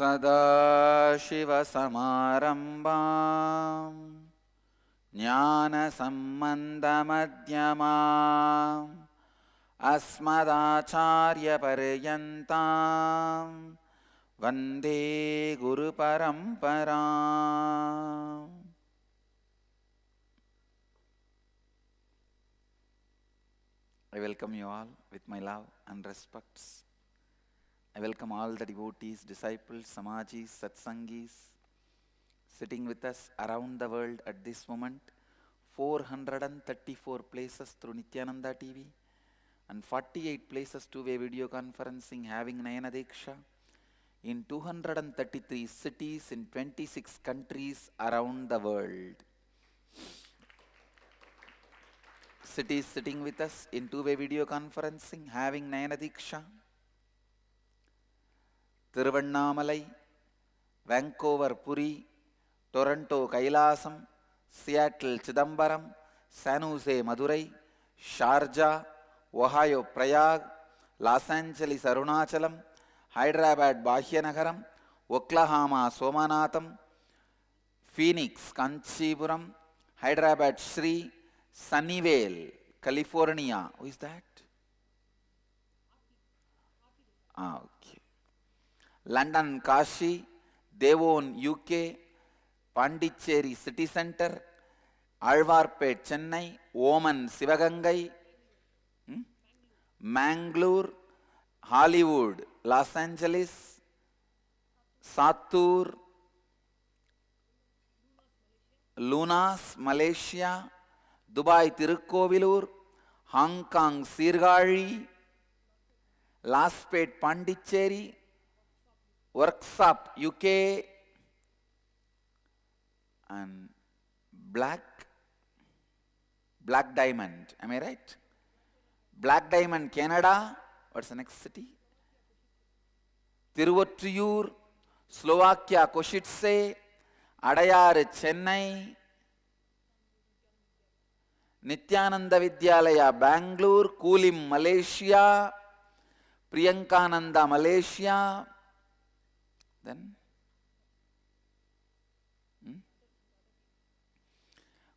सदाशिवसमारम्भां ज्ञानसम्बन्धमध्यमाम् अस्मदाचार्यपर्यन्तां वन्दे गुरुपरम्पराम्। I welcome you all with my love and respects. I welcome all the devotees, disciples, samajis, satsangis sitting with us around the world at this moment. 434 places through Nityananda TV and 48 places two-way video conferencing having Nayana Diksha in 233 cities in 26 countries around the world. Cities sitting with us in two-way video conferencing having Nayana Diksha. Tiruvannamalai, Vancouver Puri, Toronto Kailasam, Seattle Chidambaram, San Jose Madurai, Sharjah, Ohio Prayag, Los Angeles Arunachalam, Hyderabad Bhagyanagaram, Oklahoma Somanatham, Phoenix Kanchipuram, Hyderabad Sri, Sunnyvale, California. Who is that? Okay. London Kashi, Devon UK, Pondicherry City Center, Alvarpet Chennai, Oman Sivagangai, Mangalore, Hollywood, Los Angeles, Sattur, Lunas, Malaysia, Dubai Tirukkovilur, Hong Kong Sirgari, Laspet Pondicherry, Workshop UK, and Black Diamond, am I right? Black Diamond, Canada. What's the next city? Tiruvattriyur, Slovakia, Košice, Adayar, Chennai, Nityananda Vidyalaya, Bangalore, Kulim, Malaysia, Priyankananda, Malaysia. Then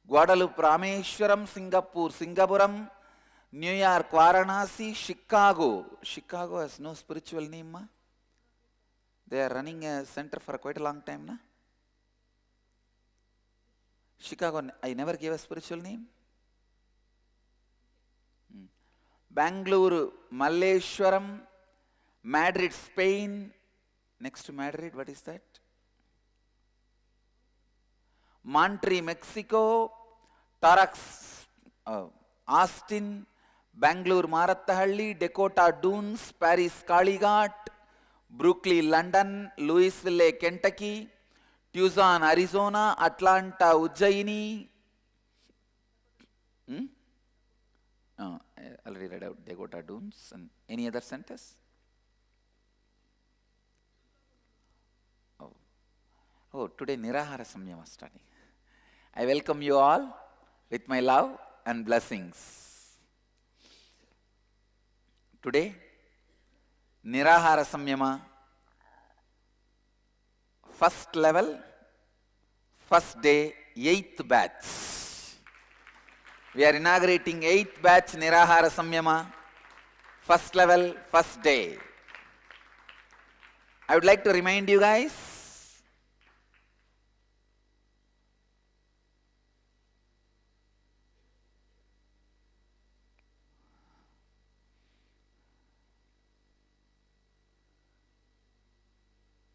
Guadalupe, Rameshwaram, Singapore, Singapuram, New York, Varanasi, Chicago. Chicago has no spiritual name, ma? They are running a center for quite a long time, na? Chicago, I never gave a spiritual name. Bangalore, Malleshwaram, Madrid, Spain. Next to Madrid, what is that? Monterrey, Mexico, Tarax, Austin, Bangalore, Marathahalli, Dakota Dunes, Paris, Kalighat, Brooklyn, London, Louisville, Kentucky, Tucson, Arizona, Atlanta, Ujjaini. I already read out Dakota Dunes. And any other centers? Oh, today Nirahara Samyama study. I welcome you all with my love and blessings. Today, Nirahara Samyama, first level, first day, 8th batch. We are inaugurating 8th batch Nirahara Samyama, first level, first day. I would like to remind you guys,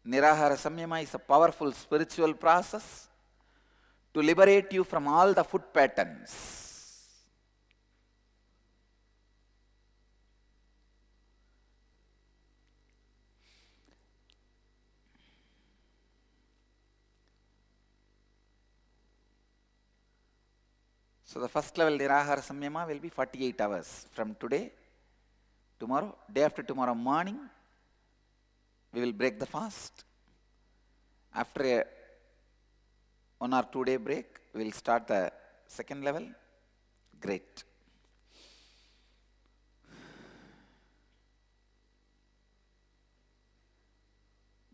Nirahara Samyama is a powerful spiritual process to liberate you from all the food patterns. So the first level Nirahara Samyama will be 48 hours from today, tomorrow, day after tomorrow morning. We will break the fast. After a 1 or 2 day break, we will start the second level. Great.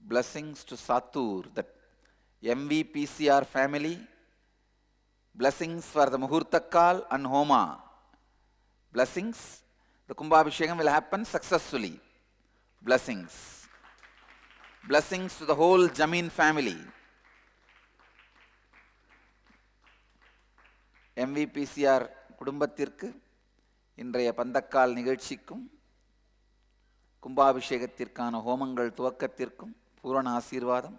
Blessings to Satur, the MVPCR family. Blessings for the Muhurtakal and Homa. Blessings. The Kumbhabhishekam will happen successfully. Blessings. Blessings to the whole Jamin family. MVPCR குடும்பத்திற்கு இன்றைய பந்தக்கால் நிகழ்ச்சிக்கும் கும்பாபிஷேகத்திற்கான ஹோமங்கள் துவக்கத்திற்கும் பூரண ஆசீர்வாதம்.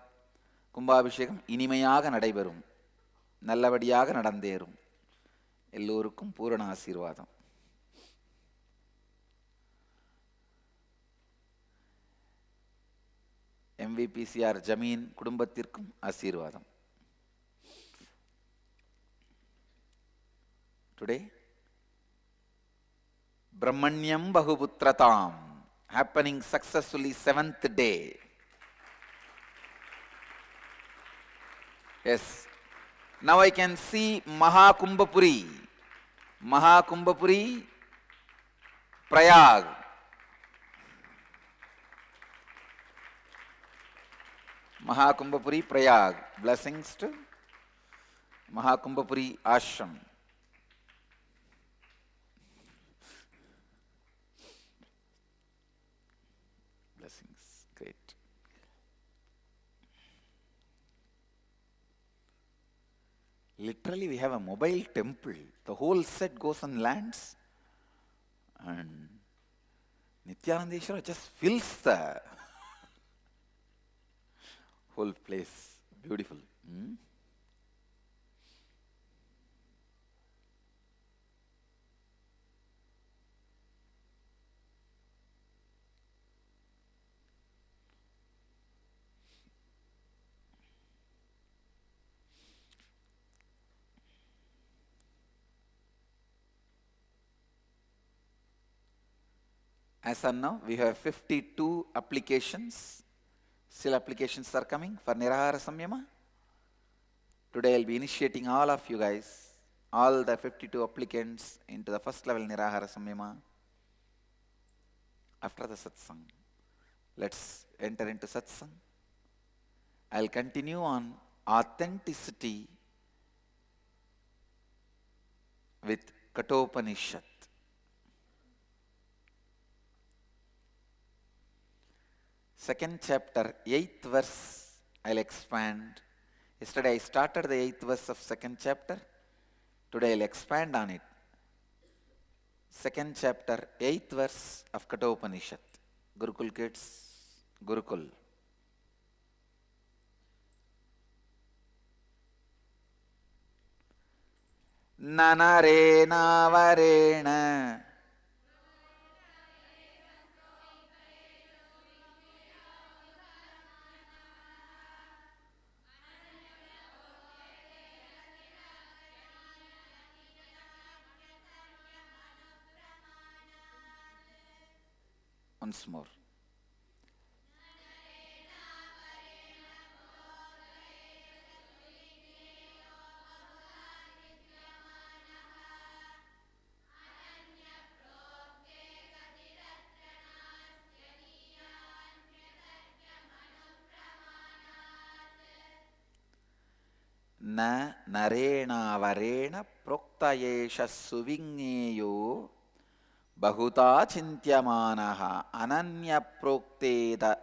கும்பாபிஷேகம் இனிமையாக நடைபெறும், நல்லபடியாக நடந்தேறும். எல்லோருக்கும் பூரண ஆசீர்வாதம். MVPCR ஜமீன் குடும்பத்திற்கும் ஆசீர்வாதம். Today, Brahmanyam Bahuputratam, happening successfully 7th day. Yes. Now I can see Mahakumbhapuri. Mahakumbhapuri, Prayag. Mahakumbhapuri, Prayag. Blessings to Mahakumbhapuri Ashram. Blessings. Great. Literally, we have a mobile temple. The whole set goes and lands, and Nityanandeshwara just fills the whole place. Beautiful. As of now, we have 52 applications. Still applications are coming for Nirahara Samyama. Today I'll be initiating all of you guys, all the 52 applicants into the first level Nirahara Samyama. After the satsang, let's enter into satsang. I'll continue on authenticity with Kathopanishad. Second chapter, 8th verse, I'll expand. Yesterday I started the 8th verse of second chapter. Today I'll expand on it. Second chapter, 8th verse of Kathopanishad. Gurukul kids, Gurukul. Nanarena varena once more. Na narena varena proktayesha suvigneyo Bahuta chintyamanaha ananya prokteda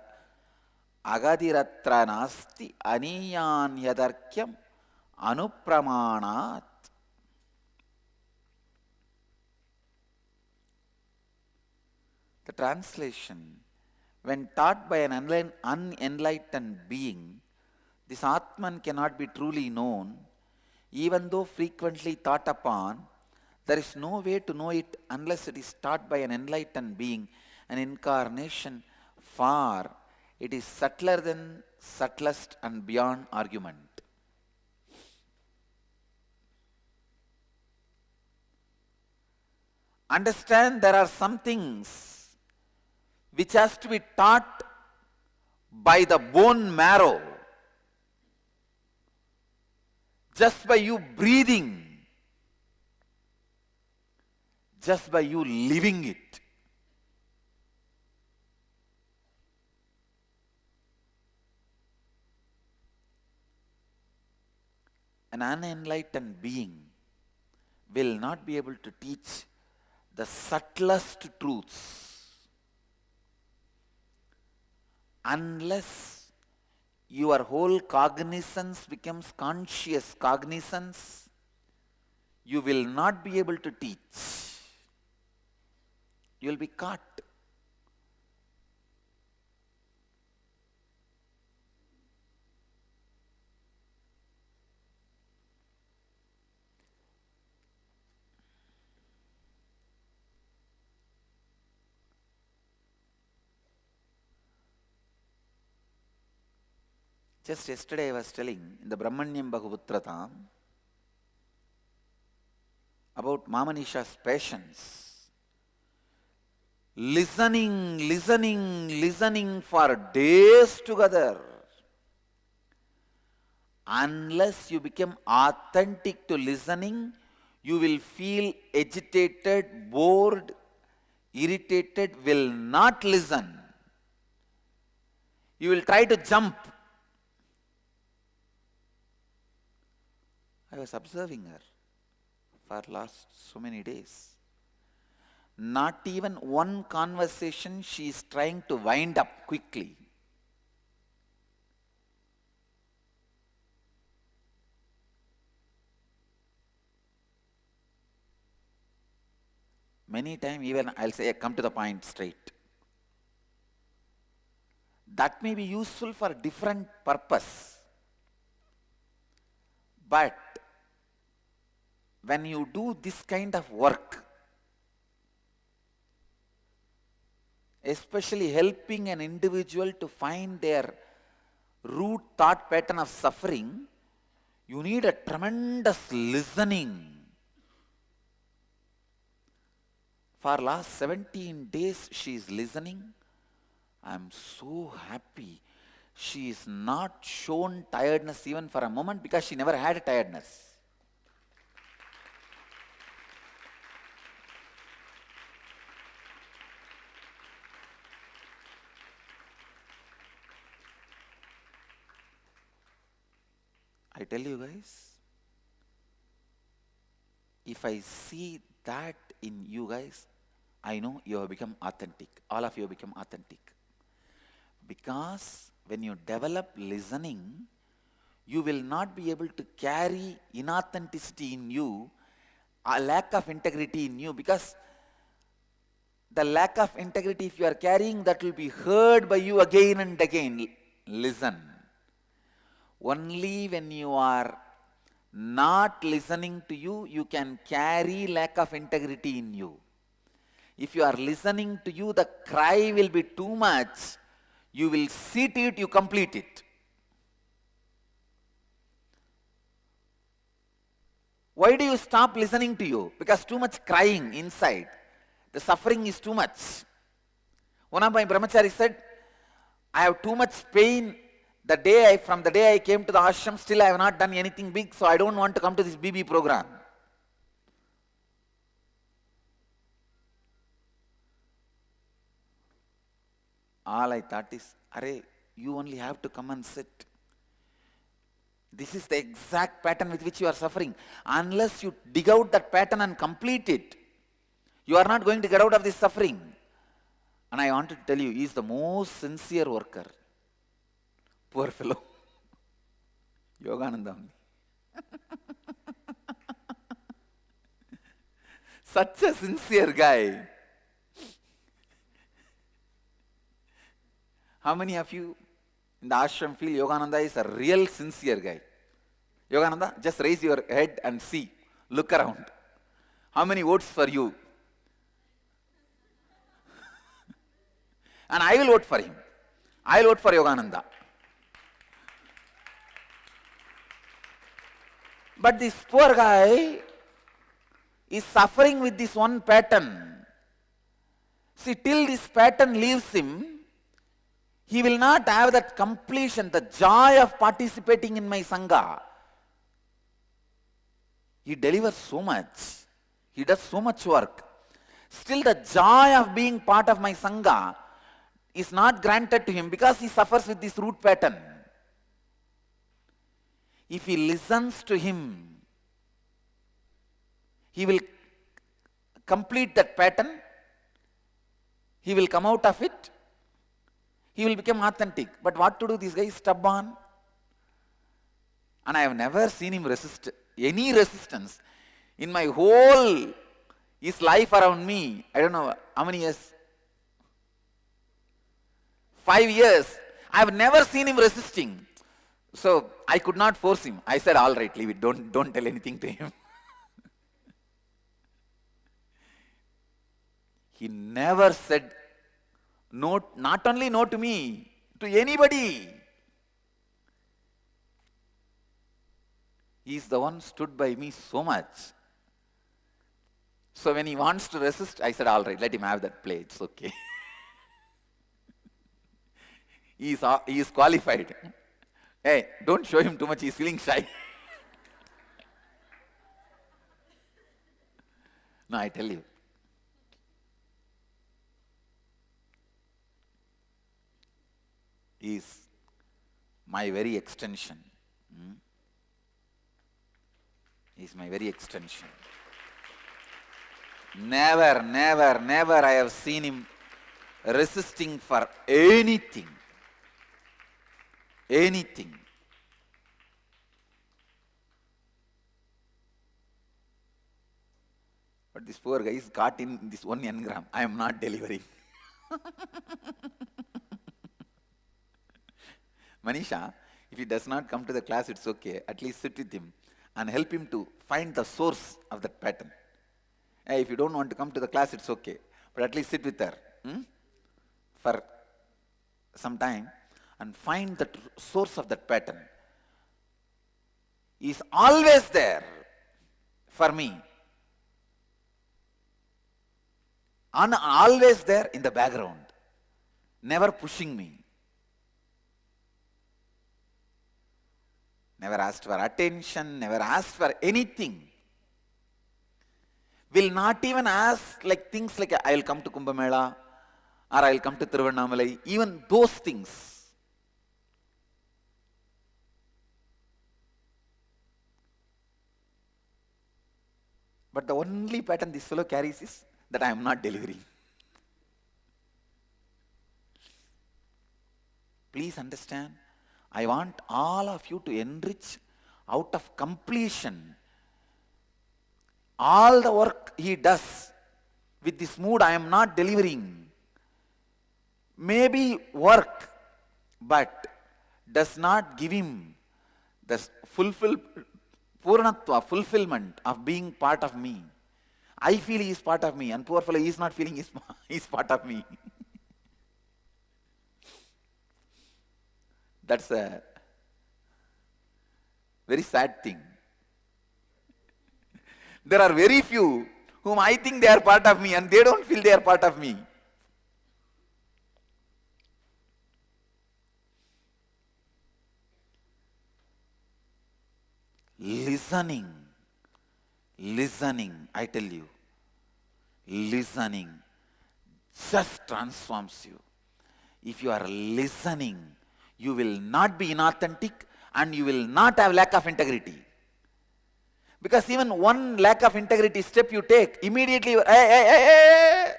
agadiratra nasti aniyan yadarkyam anupramanat. The translation: when taught by an unenlightened being, this Atman cannot be truly known, even though frequently thought upon. There is no way to know it unless it is taught by an enlightened being, an incarnation far. It is subtler than subtlest and beyond argument. Understand, there are some things which has to be taught by the bone marrow. Just by you breathing, just by you living it. an unenlightened being will not be able to teach the subtlest truths unless your whole cognizance becomes conscious cognizance. You will not be able to teach. You will be caught. Just yesterday I was telling in the Brahmanyam Bhagavutrata about Mamanisha's patience. Listening for days together. Unless you become authentic to listening, you will feel agitated, bored, irritated, will not listen. You will try to jump. I was observing her for last so many days. Not even one conversation she is trying to wind up quickly. Many times even I'll say, come to the point straight. That may be useful for a different purpose. But when you do this kind of work, especially helping an individual to find their root thought pattern of suffering, you need a tremendous listening. For last 17 days she is listening. I am so happy. She is not shown tiredness even for a moment because she never had a tiredness. I tell you guys, if I see that in you guys, I know you have become authentic. All of you have become authentic. Because when you develop listening, you will not be able to carry inauthenticity in you, a lack of integrity in you, because the lack of integrity, if you are carrying, that will be heard by you again and again. Listen. Only when you are not listening to you, you can carry lack of integrity in you. If you are listening to you, the cry will be too much. You will sit it, you complete it. Why do you stop listening to you? Because too much crying inside. The suffering is too much. One of my brahmacharis said, I have too much pain. From the day I came to the ashram, still I have not done anything big, so I don't want to come to this BB program. All I thought is, Arey, you only have to come and sit. This is the exact pattern with which you are suffering. Unless you dig out that pattern and complete it, you are not going to get out of this suffering. And I want to tell you, he is the most sincere worker. Poor fellow. Yogananda. Such a sincere guy. How many of you in the ashram feel Yogananda is a real sincere guy? Yogananda, just raise your head and see. Look around. How many votes for you? And I will vote for him. I will vote for Yogananda. But this poor guy is suffering with this one pattern. See, till this pattern leaves him, he will not have that completion, the joy of participating in my Sangha. He delivers so much. He does so much work. Still the joy of being part of my Sangha is not granted to him because he suffers with this root pattern. if he listens to him, he will complete that pattern, he will come out of it, he will become authentic. But what to do? This guy is stubborn. And I have never seen him resist any resistance. In my whole his life around me, I don't know how many years, 5 years, I have never seen him resisting. So I could not force him. I said, all right, leave it, don't tell anything to him. He never said no, not only no to me, to anybody. He is the one stood by me so much. So when he wants to resist, I said, all right, let him have that play, it's okay. He is qualified. Hey, don't show him too much, he's feeling shy. No, I tell you. He is my very extension. He is my very extension. Never, never, never I have seen him resisting for anything. Anything. But this poor guy is caught in this one engram. I am not delivering. Manisha, if he does not come to the class, it's okay. At least sit with him and help him to find the source of that pattern. Hey, if you don't want to come to the class, it's okay. But at least sit with her for some time and find the source of that pattern. He is always there for me. Always there in the background. Never pushing me. Never asked for attention, never asked for anything. Will not even ask like things like I will come to Kumbh Mela or I will come to Tiruvannamalai, even those things. But the only pattern this fellow carries is that I am not delivering. Please understand, I want all of you to enrich out of completion all the work he does with this mood, I am not delivering. Maybe work, but does not give him the fulfillment of being part of me. I feel he is part of me, and poor fellow he is not feeling he is part of me. That's a very sad thing. There are very few whom I think they are part of me and they don't feel they are part of me. Listening, I tell you, listening just transforms you. If you are listening, you will not be inauthentic and you will not have lack of integrity. Because even one lack of integrity step you take, immediately, hey.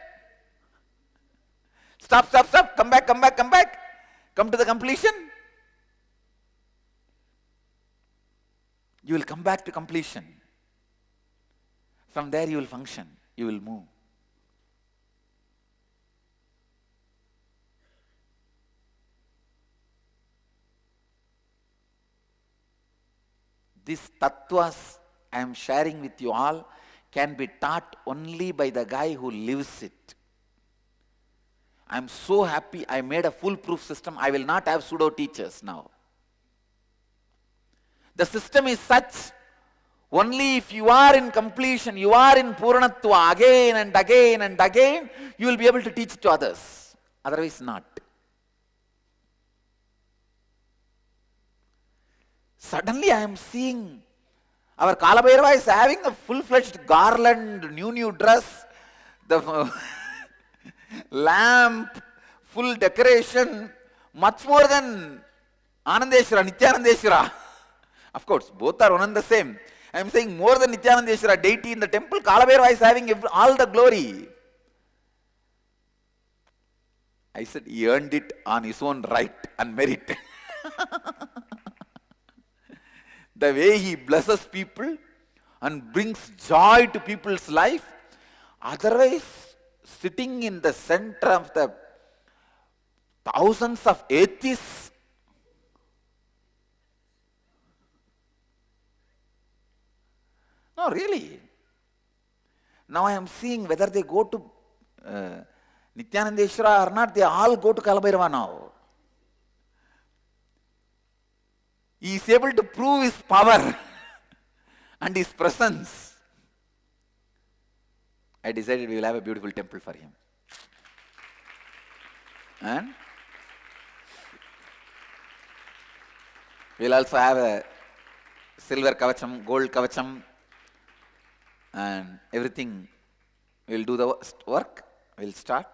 Stop, come back. Come to the completion. You will come back to completion. From there you will function, you will move. These tattvas I am sharing with you all can be taught only by the guy who lives it. I am so happy I made a foolproof system. I will not have pseudo teachers now. The system is such, only if you are in completion, you are in Purnatva again and again, you will be able to teach to others. Otherwise not. Suddenly I am seeing our Kalabhairava is having a full-fledged garland, new dress, the lamp, full decoration, much more than Anandeshwara, Nityanandeshwara. Of course, both are one and the same. I am saying more than Nityanandeshwara, deity in the temple, Kalabhairava is having all the glory. I said he earned it on his own right and merit. The way he blesses people and brings joy to people's life, otherwise sitting in the center of the thousands of atheists, no, really. Now I am seeing whether they go to Nityanandeshwara or not, they all go to Kalabhairava now. He is able to prove his power and his presence. I decided we will have a beautiful temple for him. And we will also have a silver kavacham, gold kavacham, and everything. We will do the work. We will start.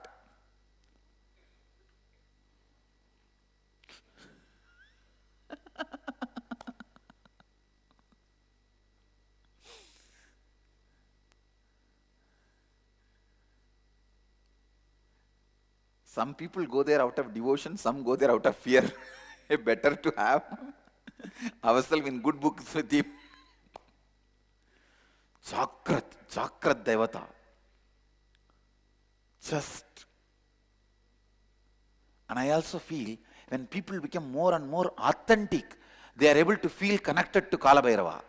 Some people go there out of devotion, some go there out of fear. Better to have ourselves in good books with him. Chakrat Devata. Just. And I also feel when people become more and more authentic, they are able to feel connected to Kalabhairava.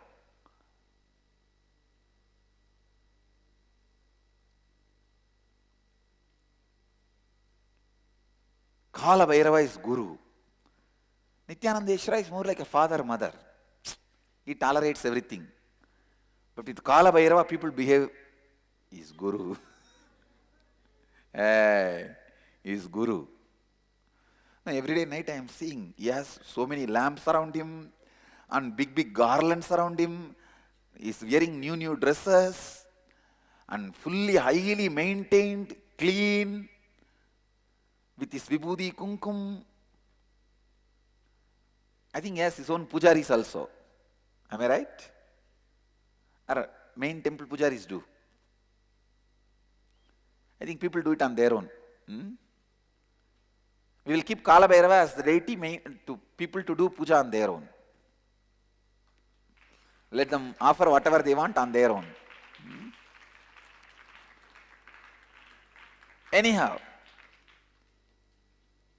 Kalabhairava is Guru. Nityanandeshwara is more like a father, mother. He tolerates everything. But with Kalabhairava, people behave, he is Guru. Hey, he is Guru. Now, every day night I am seeing, he has so many lamps around him and big garlands around him. He is wearing new dresses and fully, highly maintained, clean, with his vibhuti, kumkum. I think he has his own pujaris also. Am I right? Or main temple pujaris do. I think people do it on their own. We will keep Kalabhairava as the deity to people to do puja on their own. Let them offer whatever they want on their own. Anyhow,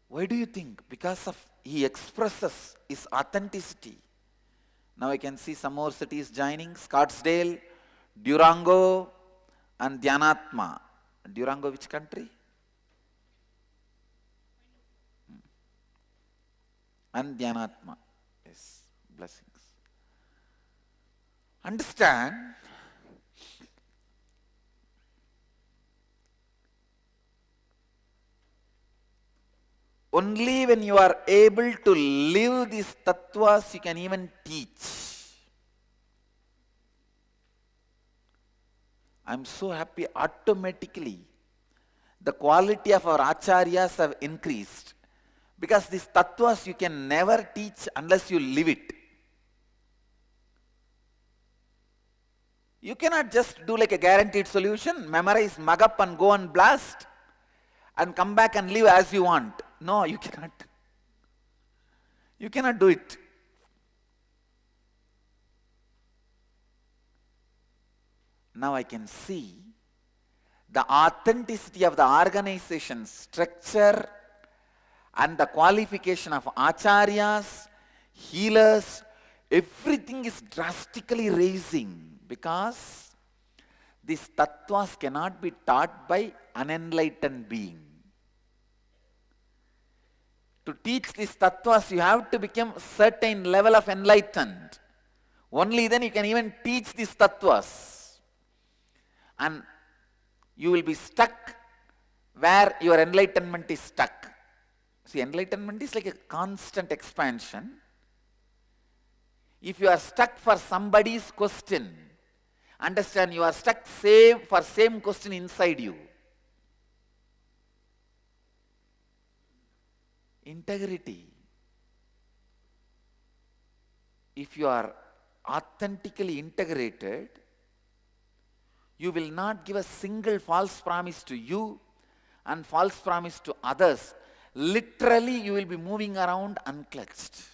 why do you think? Because of he expresses his authenticity. Now I can see some more cities joining: Scottsdale, Durango, and Dhyanatma. Durango, which country? And Dhyanatma. Yes, blessings. Understand, only when you are able to live these tattvas, you can even teach. I am so happy automatically the quality of our acharyas have increased. Because these tattvas you can never teach unless you live it. You cannot just do like a guaranteed solution, memorize, mug up and go and blast and come back and live as you want. No, you cannot. You cannot do it. Now I can see the authenticity of the organization structure and the qualification of acharyas, healers, everything is drastically raising because these tattvas cannot be taught by unenlightened being. To teach these tattvas, you have to become a certain level of enlightened. Only then you can even teach these tattvas. And you will be stuck where your enlightenment is stuck. See, enlightenment is like a constant expansion. If you are stuck for somebody's question, understand you are stuck for same question inside you. Integrity. If you are authentically integrated, you will not give a single false promise to you and false promise to others. Literally, you will be moving around unclutched.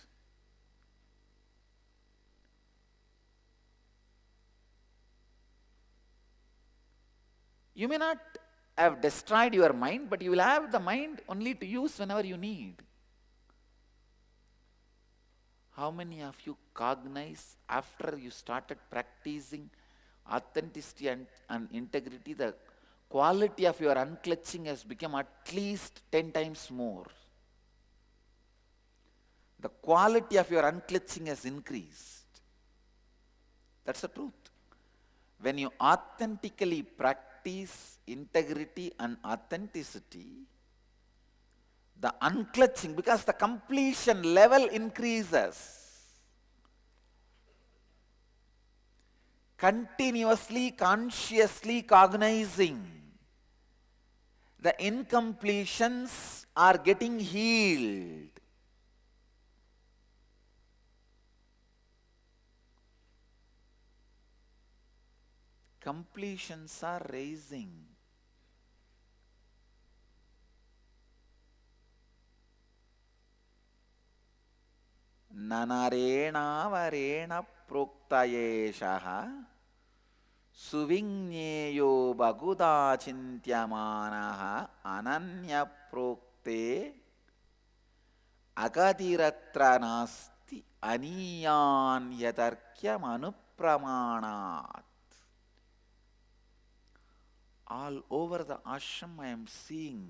You may not have destroyed your mind, but you will have the mind only to use whenever you need. How many of you cognize after you started practicing authenticity and integrity, the quality of your unclutching has become at least 10 times more? The quality of your unclutching has increased. That's the truth. When you authentically practice integrity and authenticity, the unclutching, because the completion level increases. Continuously, consciously cognizing, the incompletions are getting healed. Completions are raising. Nanarena varena proktayeshaha suvignyeyo baguda chintyamanaha ananya prokte agadiratra nasti aniyan yatarkyam anupramanat. All over the ashram I am seeing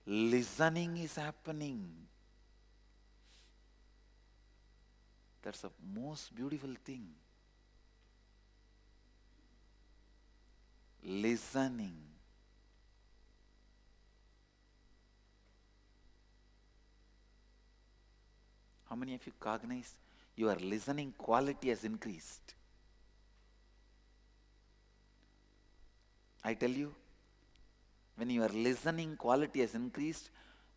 listening is happening. That's the most beautiful thing. Listening. How many of you cognize your listening quality has increased? I tell you, when your listening quality has increased,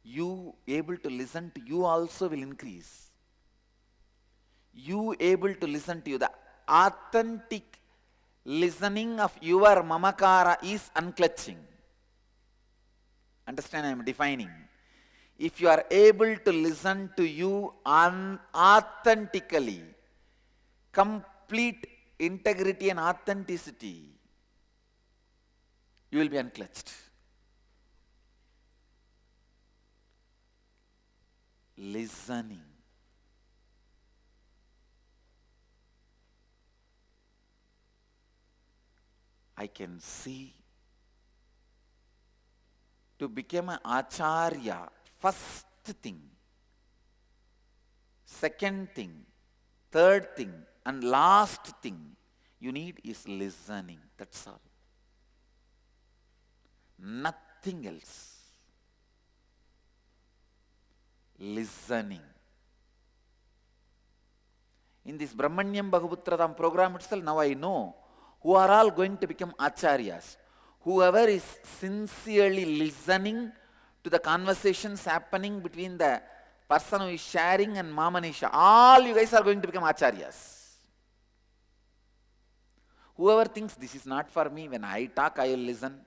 you able to listen to you also will increase. You able to listen to you. The authentic listening of your mamakara is unclutching. Understand, I am defining. If you are able to listen to you authentically, complete integrity and authenticity, you will be unclutched. Listening. I can see to become an acharya, first thing, second thing, third thing, and last thing you need is listening. That's all. Nothing else. Listening. In this Brahmanyam Bhaguputratam program itself, now I know who are all going to become acharyas. Whoever is sincerely listening to the conversations happening between the person who is sharing and Mamanisha, all you guys are going to become acharyas. Whoever thinks this is not for me, when I talk I will listen.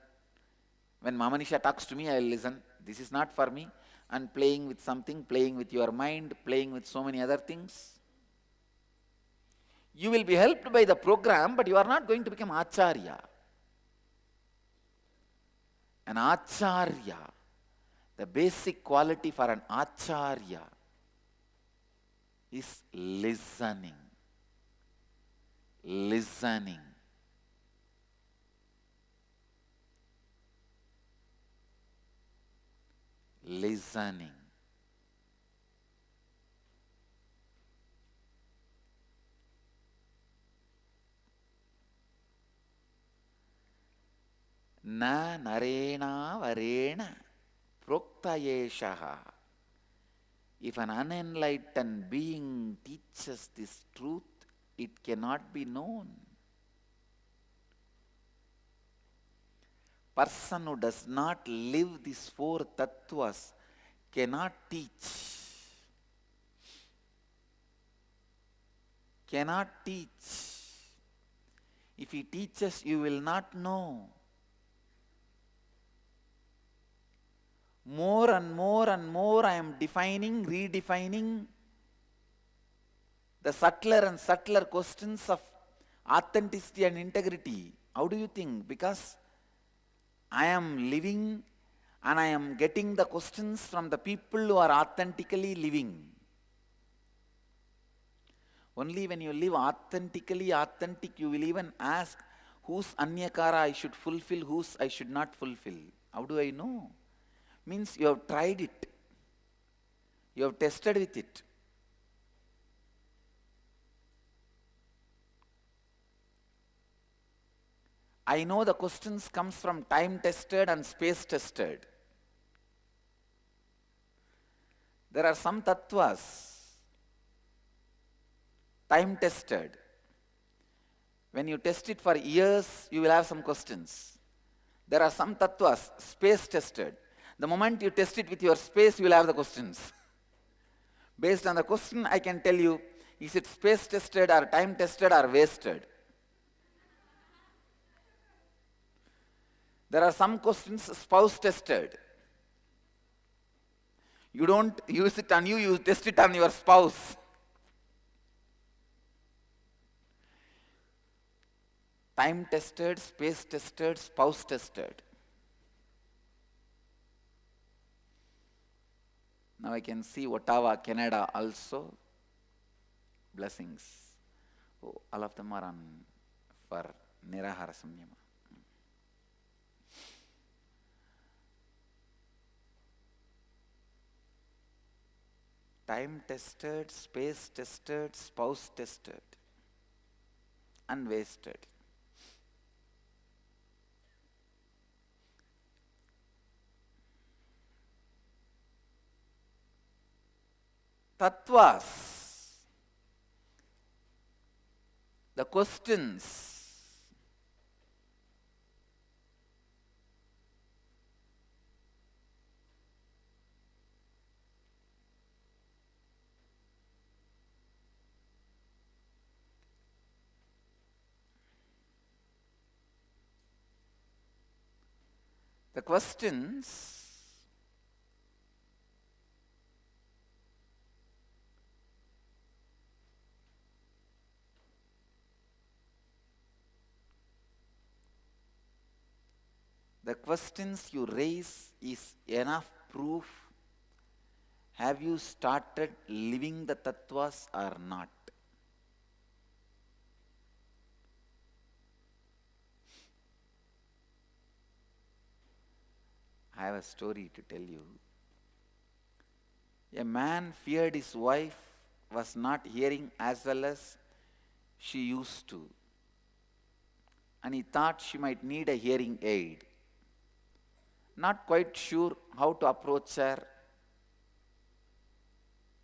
When Mamanisha talks to me I will listen. This is not for me. And playing with something, playing with your mind, playing with so many other things. You will be helped by the program, but you are not going to become acharya. An acharya, the basic quality for an acharya is listening. Listening. Listening. Na narena varena proktayeshaha. If an unenlightened being teaches this truth, it cannot be known. Person who does not live these four tattvas cannot teach. cannot teach. If he teaches, you will not know. More and more and more I am defining, redefining the subtler and subtler questions of authenticity and integrity. How do you think? Because I am living and I am getting the questions from the people who are authentically living. Only when you live authentically authentic, you will even ask whose anyakara I should fulfill, whose I should not fulfill. How do I know? Means you have tried it. You have tested with it. I know the questions comes from time tested and space tested. There are some tattvas time tested. When you test it for years, you will have some questions. There are some tattvas space tested. The moment you test it with your space, you will have the questions. Based on the question, I can tell you, is it space tested or time tested or wasted? There are some questions spouse tested. You don't use it on you, you test it on your spouse. Time tested, space tested, spouse tested. Now I can see Ottawa, Canada also. Blessings. Oh, all of them are on for Nirahara Samyama. Time tested, space tested, spouse tested, unwasted. Tattvas, the questions, the questions you raise is enough proof. Have you started living the tattvas or not? I have a story to tell you. A man feared his wife was not hearing as well as she used to, and he thought she might need a hearing aid. Not quite sure how to approach her.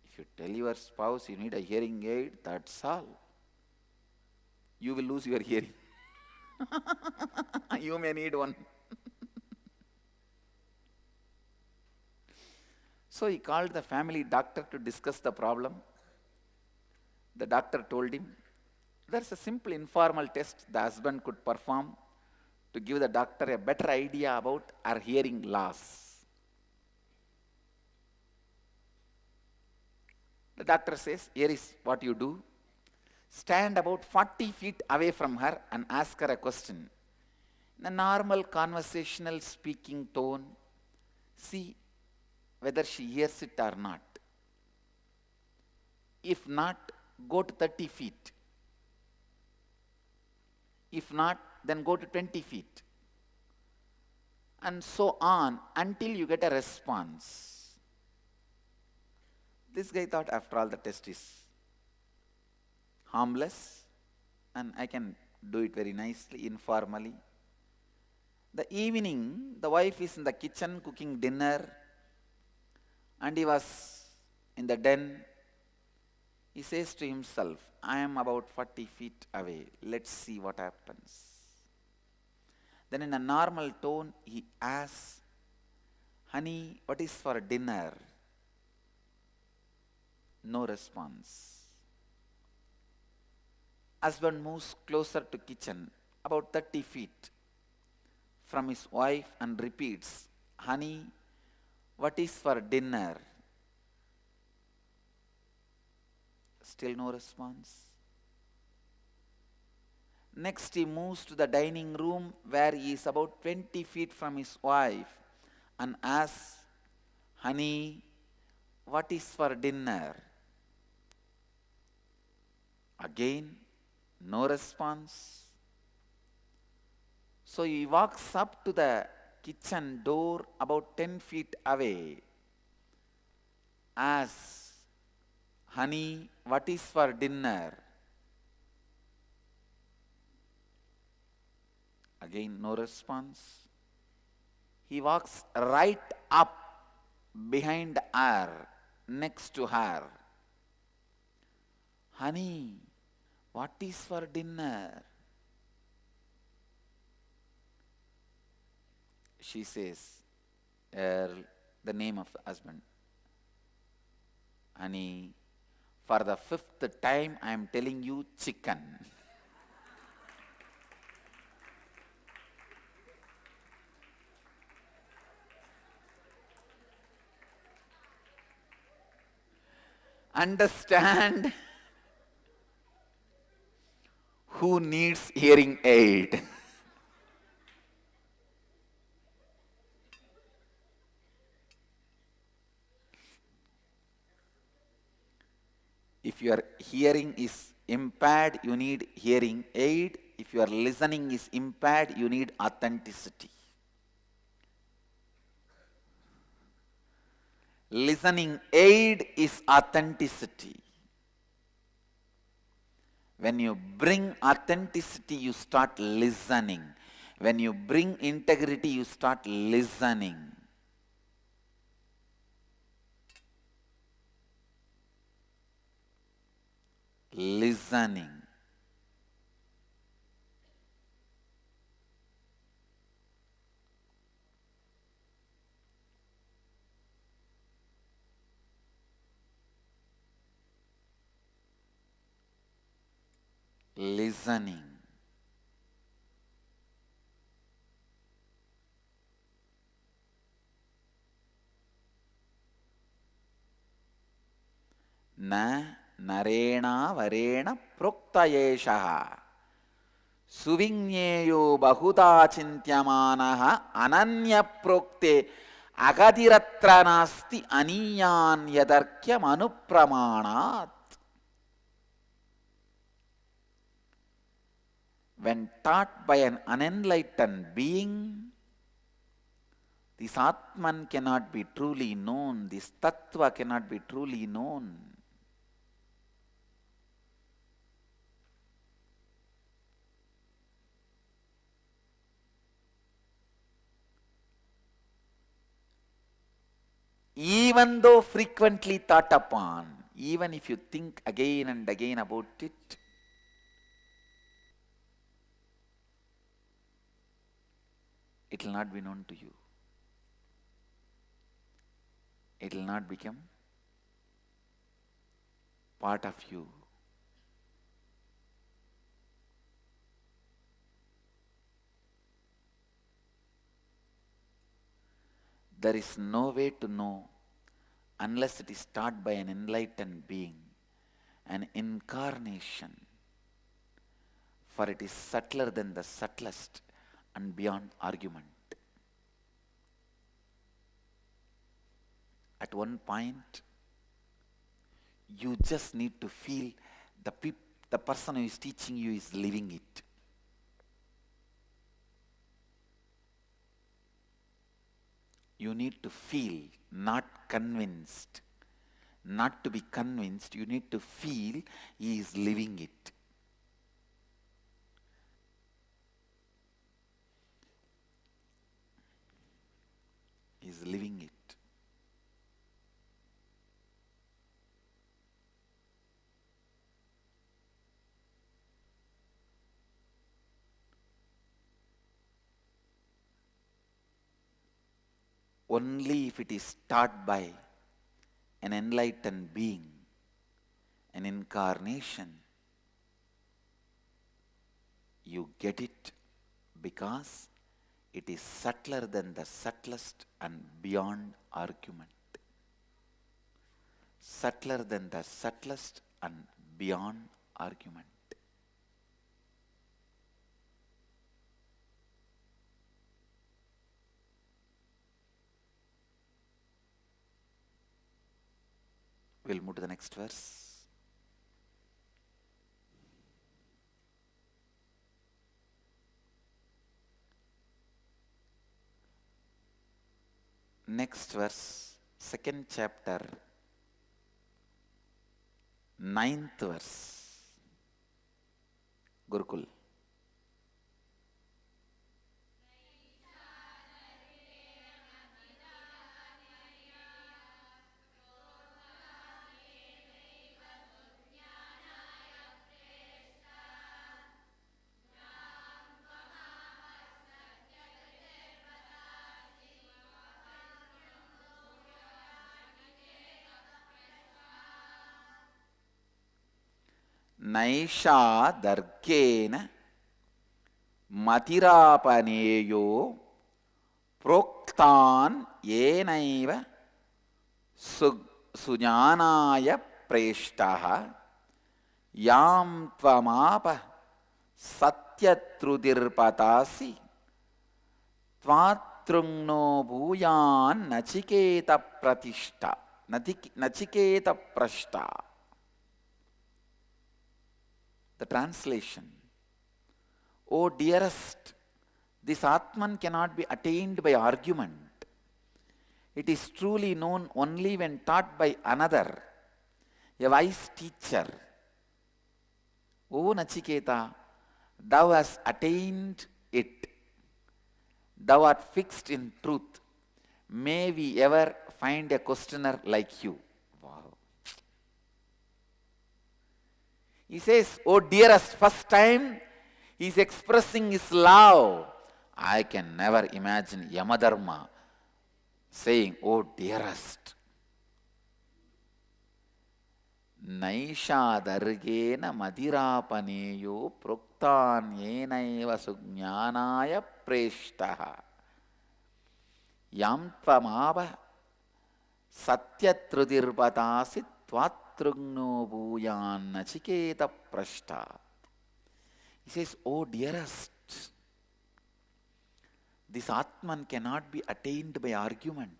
If you tell your spouse you need a hearing aid, that's all. You will lose your hearing. You may need one. So he called the family doctor to discuss the problem. The doctor told him, there's a simple informal test the husband could perform to give the doctor a better idea about her hearing loss. The doctor says, here is what you do. Stand about 40 feet away from her and ask her a question. In a normal conversational speaking tone, see whether she hears it or not. If not, go to 30 feet. If not, then go to 20 feet. And so on until you get a response. This guy thought, after all, the test is harmless and I can do it very nicely, informally. The evening, the wife is in the kitchen cooking dinner and he was in the den. He says to himself, I am about 40 feet away. Let's see what happens. Then in a normal tone, he asks, honey, what is for dinner? No response. Husband moves closer to kitchen, about 30 feet from his wife, and repeats, "Honey, what is for dinner?" Still no response. Next, he moves to the dining room where he is about 20 feet from his wife and asks, "Honey, what is for dinner?" Again, no response. So he walks up to the kitchen door about 10 feet away, asks, "Honey, what is for dinner?" Again, no response. He walks right up behind her, next to her. "Honey, what is for dinner?" She says, the name of the husband. "Honey, for the 5th time I am telling you, chicken." Understand who needs hearing aid. If your hearing is impaired, you need hearing aid. If your listening is impaired, you need authenticity. Listening aid is authenticity. When you bring authenticity, you start listening. When you bring integrity, you start listening. Listening. Listening. Na narena varena proktayeshaha suvignyeyo bahuda chintyamanaha ananya prokte agadiratra nasti aniyan yadarkyam anupramanat. When taught by an unenlightened being, this Atman cannot be truly known, this Tattva cannot be truly known. Even though frequently thought upon, even if you think again and again about it, it will not be known to you. It will not become part of you. There is no way to know unless it is taught by an enlightened being, an incarnation. For it is subtler than the subtlest and beyond argument. At one point, you just need to feel the person who is teaching you is living it. You need to feel, not convinced. Not to be convinced, you need to feel he is living it. He is living it. Only if it is taught by an enlightened being, an incarnation, You get it because it is subtler than the subtlest and beyond argument. Subtler than the subtlest and beyond argument. We'll move to the next verse. Next verse, second chapter, 9th verse. Gurukul. नैषा दर्गेन मतिरापनेयो प्रोक्तान् येनैव सुज्ञानाय प्रेष्टः यां त्वमाप सत्यत्रुतिर्पतासि त्वातृङ्नो भूयान् नचिकेत प्रतिष्ठा Nachiket प्रष्टा. The translation: O dearest, this Atman cannot be attained by argument. It is truly known only when taught by another, a wise teacher. O Nachiketa, thou hast attained it. Thou art fixed in truth. May we ever find a questioner like you. He says, oh dearest, first time he is expressing his love. I can never imagine Yamadharma saying, oh dearest. Naisha dargena madirapaneyo proktan yenaiva sujnanaya preshtaha yam tvamava satyatrudirpatasi tvatrugno bhuyan nachiketa prashta. He says, oh dearest, this Atman cannot be attained by argument.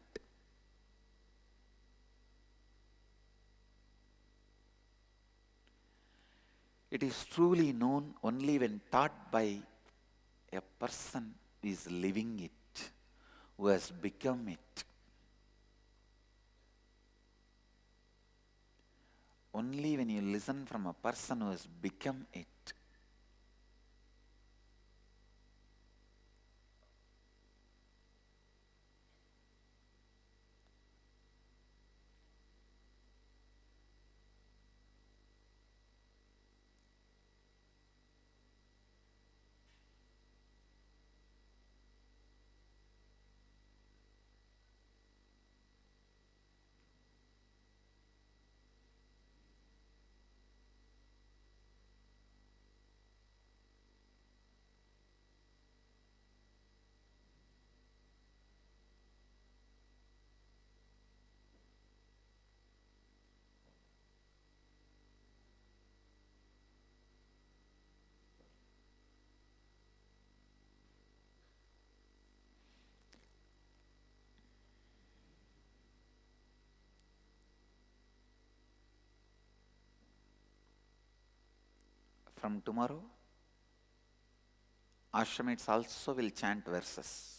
It is truly known only when taught by a person who is living it, who has become it. Only when you listen from a person who has become it. From tomorrow, Ashramites also will chant verses.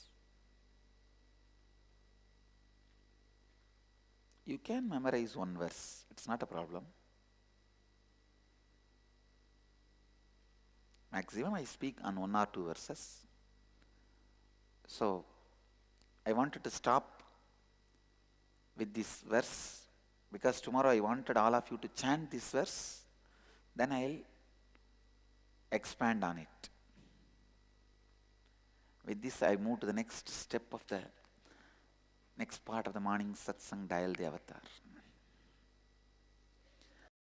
You can memorize one verse, it's not a problem. Maximum I speak on 1 or 2 verses. So, I wanted to stop with this verse because tomorrow I wanted all of you to chant this verse, then I'll expand on it. With this, I move to the next step of the next part of the morning satsang, Dial the Avatar.